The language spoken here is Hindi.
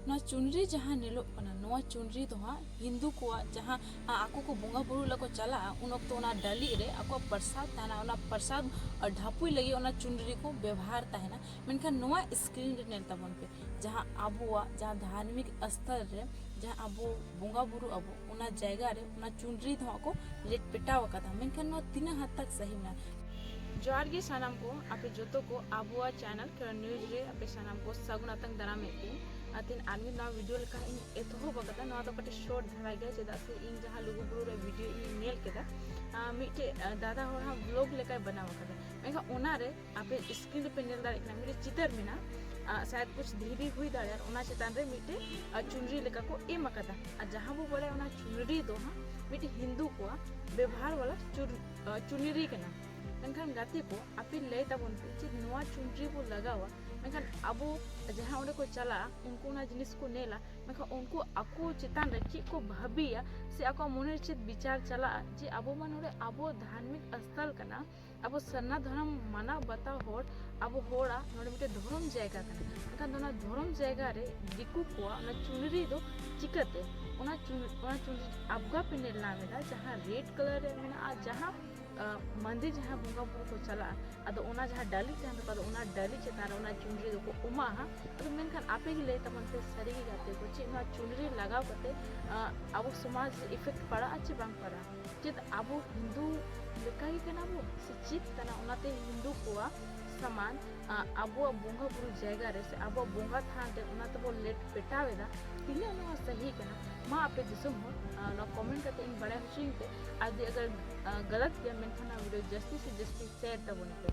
चुनरी जहाँ नेलो चुनरी तो हाँ हिंदू को जहाँ आको को बोंगा बुरु लको चला उन वक्त डाली रे आको प्रसाद तहना प्रसाद ढापुई लगी चुनरी को व्यवहार तहना मेनखान नोआ स्क्रीन रे नेल तबन पे जहाँ आबुआ जहाँ धार्मिक स्थल रे जहाँ आबो बोंगा बुरु आबो उना जगह रे उना चुनरी तो को लेट पेटाव कथा मेनखान नो तीन हद तक सही ना जोहार गे सानाम को आपे जोतो को आबुआ चैनल कर न्यूज रे आपे सानाम को सगुनातंग दाराम एती आतिन आर्मी ना वीडियो लेका इन एतो बगता ना तो कटे शॉर्ट धरा गया चेदा से इन जहां लोगो बुरु रे वीडियो इन नेल केदा मिटे दादा होर हम व्लॉग लेका बनाव कदा मेगा ओना रे आपे स्क्रीन पे नेल दारे ना मिटे चितर मेना शायद कुछ धीरे हुई दारे ओना चेतान रे मिटे चुनरी लेका को एम कदा जहां वो बोले ओना चुनरी दो हां मिटे हिंदू को व्यवहार वाला चुनरी केना मेनखान गाते को आपे लय तबन पे चे नोआ चुनरी को लगावा मेनखान अबो जहां ओडे को चला उनको ना जिनिस को नेला मेनखान उनको आको चेतान रे चे को भाबिया से आको मने चे विचार चला जे अबो मन ओडे अबो धार्मिक स्थल कना अबो सरना धर्म माना बता होड़ अबो होड़ा नोडे मिटे धर्म जायगा कना मेनखान दोना धर्म जायगा रे दिकु को ना चुनरी दो चिकते ओना चुनरी अबगा पे नेला मेला जहां रेड कलर रे मेना जहां मंदिर जहाँ बोंगा बुरु को चला अदो ओना जहाँ डाली तहन तो ओना डाली चेतान ओना चुनरी को उमा हा अदो मेनखान आपे गी ले तमन पे सरी गी गाते को चे ना चुनरी लगाव कते अब समाज इफेक्ट पड़ा अच्छे बांग पड़ा चेत अब हिंदू लेका ही कना बो से चित तना ओनाते हिंदू को समान अब बोंगा बुरु जगह रे से अब बोंगा थान रे ओना तो लेट पेटावेदा तिने नो सही कना मा आपे दिसम हो ना कमेंट करते इन बड़ा हुचिंग पे आदि अगर गलत या मेनखाना वीडियो जस्ती से जस्ती शेयर तबोने पे